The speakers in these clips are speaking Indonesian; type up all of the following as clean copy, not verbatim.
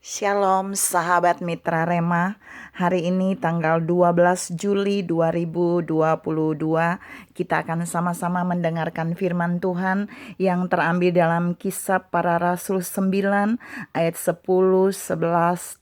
Shalom sahabat Mitra Rema. Hari ini tanggal 12 Juli 2022 kita akan sama-sama mendengarkan firman Tuhan yang terambil dalam Kisah Para Rasul 9 ayat 10, 11,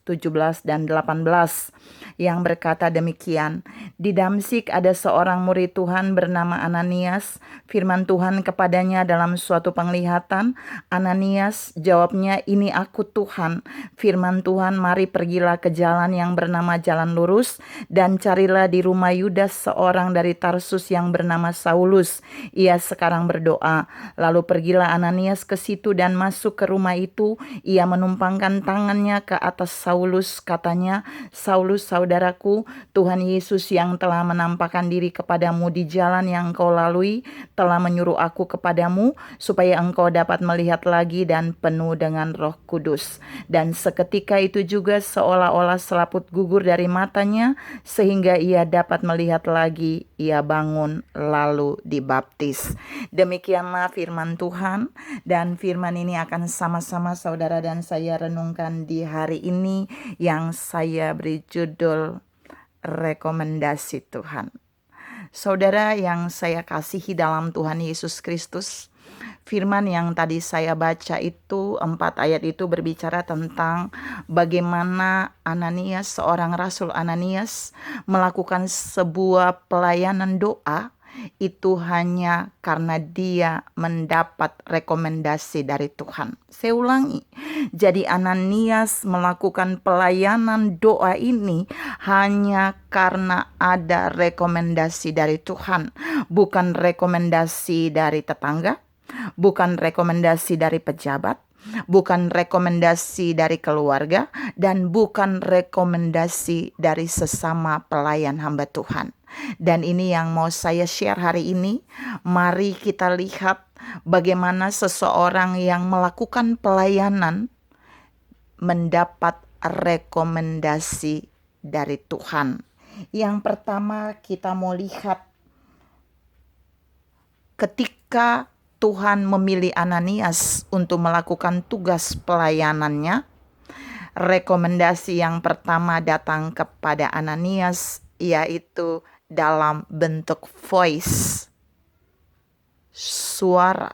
17 dan 18 yang berkata demikian. Di Damsyik ada seorang murid Tuhan bernama Ananias. Firman Tuhan kepadanya dalam suatu penglihatan. Ananias, jawabnya, "Ini aku Tuhan." Firman Tuhan, "Mari pergilah ke jalan yang bernama Jalan Lurus dan carilah di rumah Yudas seorang dari Tarsus yang bernama Saulus. Ia sekarang berdoa." Lalu pergilah Ananias ke situ dan masuk ke rumah itu. Ia menumpangkan tangannya ke atas Saulus. Katanya, "Saulus, saudaraku, Tuhan Yesus yang telah menampakkan diri kepadamu di jalan yang kau lalui telah menyuruh aku kepadamu supaya engkau dapat melihat lagi dan penuh dengan Roh Kudus." Dan seketika itu juga seolah-olah selaput gugur dari matanya sehingga ia dapat melihat lagi. Ia bangun lalu dibaptis. Demikianlah firman Tuhan, dan firman ini akan sama-sama saudara dan saya renungkan di hari ini yang saya beri judul Rekomendasi Tuhan. Saudara yang saya kasihi dalam Tuhan Yesus Kristus, firman yang tadi saya baca itu 4 ayat itu berbicara tentang bagaimana Ananias, seorang Rasul Ananias, melakukan sebuah pelayanan doa itu hanya karena dia mendapat rekomendasi dari Tuhan. Saya ulangi, jadi Ananias melakukan pelayanan doa ini hanya karena ada rekomendasi dari Tuhan, bukan rekomendasi dari tetangga, bukan rekomendasi dari pejabat, bukan rekomendasi dari keluarga, dan bukan rekomendasi dari sesama pelayan hamba Tuhan. Dan ini yang mau saya share hari ini. Mari kita lihat bagaimana seseorang yang melakukan pelayanan mendapat rekomendasi dari Tuhan. Yang pertama kita mau lihat ketika Tuhan memilih Ananias untuk melakukan tugas pelayanannya. Rekomendasi yang pertama datang kepada Ananias, yaitu dalam bentuk voice, suara.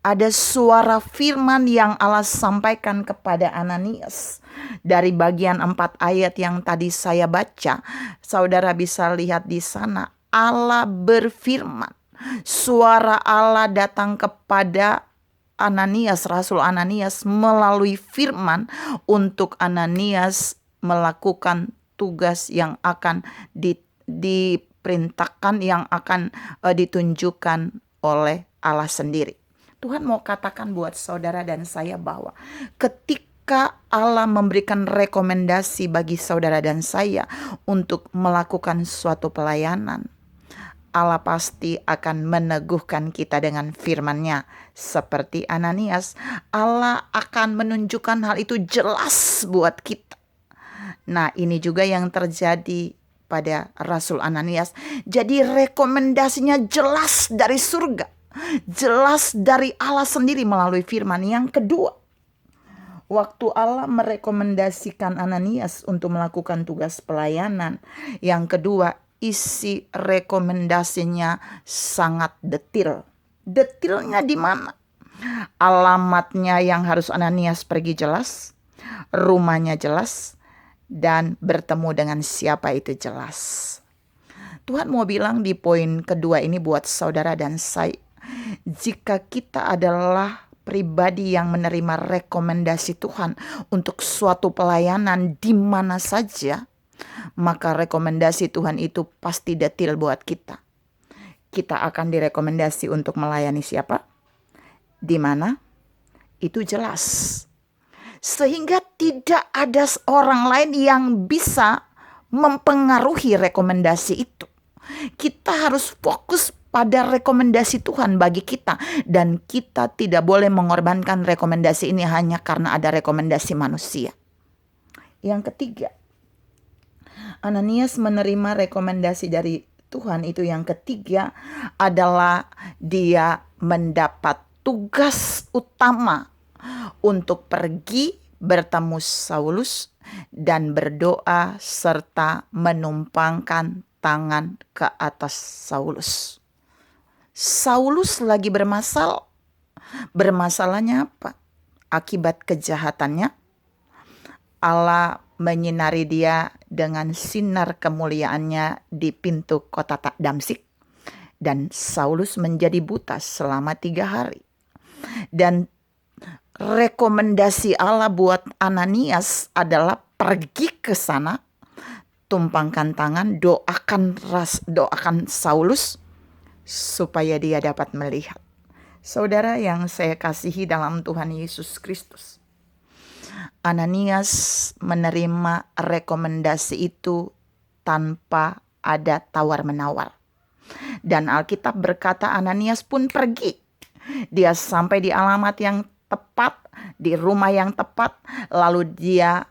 Ada suara firman yang Allah sampaikan kepada Ananias. Dari bagian 4 ayat yang tadi saya baca, saudara bisa lihat di sana Allah berfirman. Suara Allah datang kepada Ananias, Rasul Ananias, melalui firman untuk Ananias melakukan tugas yang akan diperintahkan, yang akan ditunjukkan oleh Allah sendiri. Tuhan mau katakan buat saudara dan saya bahwa ketika Allah memberikan rekomendasi bagi saudara dan saya untuk melakukan suatu pelayanan, Allah pasti akan meneguhkan kita dengan firman-Nya. Seperti Ananias, Allah akan menunjukkan hal itu jelas buat kita. Nah, ini juga yang terjadi pada Rasul Ananias. Jadi rekomendasinya jelas dari surga, jelas dari Allah sendiri melalui firman. Yang kedua, waktu Allah merekomendasikan Ananias untuk melakukan tugas pelayanan, yang kedua, isi rekomendasinya sangat detil. Detilnya di mana? Alamatnya yang harus Ananias pergi jelas, rumahnya jelas, dan bertemu dengan siapa itu jelas. Tuhan mau bilang di poin kedua ini buat saudara dan saya, jika kita adalah pribadi yang menerima rekomendasi Tuhan untuk suatu pelayanan di mana saja, maka rekomendasi Tuhan itu pasti detil buat kita. Kita akan direkomendasi untuk melayani siapa, di mana, itu jelas. Sehingga tidak ada orang lain yang bisa mempengaruhi rekomendasi itu. Kita harus fokus pada rekomendasi Tuhan bagi kita, dan kita tidak boleh mengorbankan rekomendasi ini hanya karena ada rekomendasi manusia. Yang ketiga, Ananias menerima rekomendasi dari Tuhan itu yang ketiga adalah dia mendapat tugas utama untuk pergi bertemu Saulus dan berdoa serta menumpangkan tangan ke atas Saulus. Saulus lagi bermasalah. Bermasalahnya apa? Akibat kejahatannya, Allah menyinari dia dengan sinar kemuliaannya di pintu kota Damsyik. Dan Saulus menjadi buta selama 3 hari. Dan rekomendasi Allah buat Ananias adalah pergi ke sana, tumpangkan tangan, doakan Saulus supaya dia dapat melihat. Saudara yang saya kasihi dalam Tuhan Yesus Kristus, Ananias menerima rekomendasi itu tanpa ada tawar-menawar. Dan Alkitab berkata Ananias pun pergi. Dia sampai di alamat yang tepat, di rumah yang tepat, lalu dia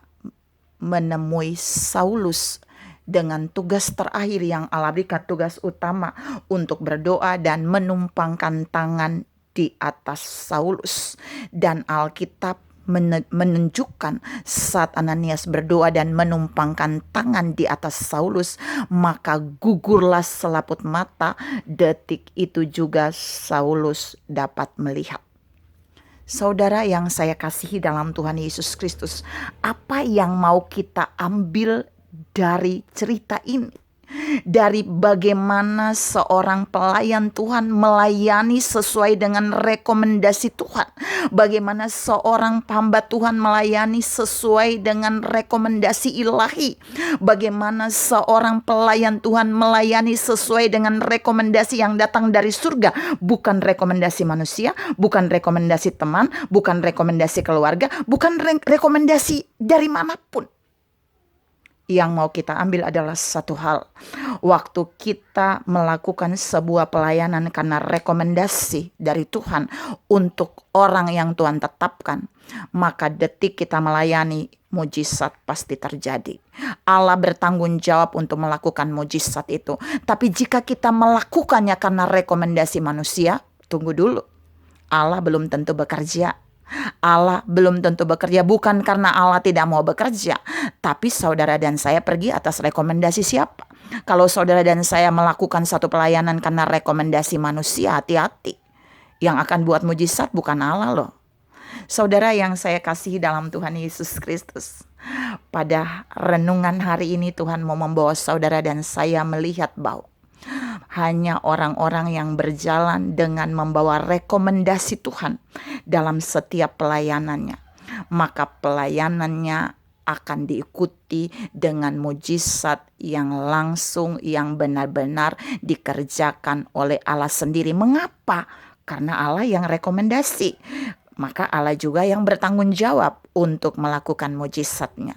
menemui Saulus dengan tugas terakhir yang Allah berikan, tugas utama untuk berdoa dan menumpangkan tangan di atas Saulus. Dan Alkitab menunjukkan saat Ananias berdoa dan menumpangkan tangan di atas Saulus, maka gugurlah selaput mata. Detik itu juga Saulus dapat melihat. Saudara yang saya kasihi dalam Tuhan Yesus Kristus, apa yang mau kita ambil dari cerita ini? Dari bagaimana seorang pelayan Tuhan melayani sesuai dengan rekomendasi Tuhan. Bagaimana seorang hamba Tuhan melayani sesuai dengan rekomendasi ilahi. Bagaimana seorang pelayan Tuhan melayani sesuai dengan rekomendasi yang datang dari surga. Bukan rekomendasi manusia, bukan rekomendasi teman, bukan rekomendasi keluarga, bukan rekomendasi dari manapun. Yang mau kita ambil adalah satu hal. Waktu kita melakukan sebuah pelayanan karena rekomendasi dari Tuhan untuk orang yang Tuhan tetapkan, maka detik kita melayani, mujizat pasti terjadi. Allah bertanggung jawab untuk melakukan mujizat itu. Tapi jika kita melakukannya karena rekomendasi manusia, tunggu dulu. Allah belum tentu bekerja. Allah belum tentu bekerja, bukan karena Allah tidak mau bekerja, tapi saudara dan saya pergi atas rekomendasi siapa? Kalau saudara dan saya melakukan satu pelayanan karena rekomendasi manusia, hati-hati. Yang akan buat mujizat bukan Allah loh. Saudara yang saya kasihi dalam Tuhan Yesus Kristus, pada renungan hari ini Tuhan mau membawa saudara dan saya melihat bahwa hanya orang-orang yang berjalan dengan membawa rekomendasi Tuhan dalam setiap pelayanannya, maka pelayanannya akan diikuti dengan mujizat yang langsung, yang benar-benar dikerjakan oleh Allah sendiri. Mengapa? Karena Allah yang rekomendasi. Maka Allah juga yang bertanggung jawab untuk melakukan mujizatnya.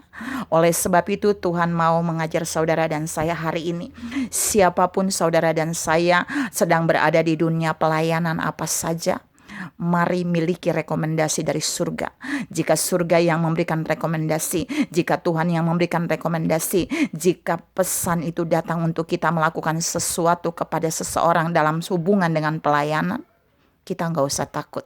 Oleh sebab itu Tuhan mau mengajar saudara dan saya hari ini. Siapapun saudara dan saya sedang berada di dunia pelayanan apa saja, mari miliki rekomendasi dari surga. Jika surga yang memberikan rekomendasi, jika Tuhan yang memberikan rekomendasi, jika pesan itu datang untuk kita melakukan sesuatu kepada seseorang dalam hubungan dengan pelayanan, kita nggak usah takut.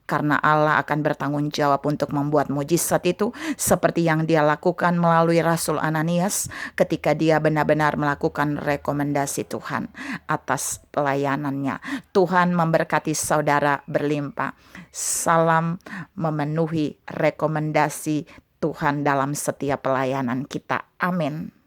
Karena Allah akan bertanggung jawab untuk membuat mujizat itu seperti yang dia lakukan melalui Rasul Ananias ketika dia benar-benar melakukan rekomendasi Tuhan atas pelayanannya. Tuhan memberkati saudara berlimpah. Salam memenuhi rekomendasi Tuhan dalam setiap pelayanan kita. Amin.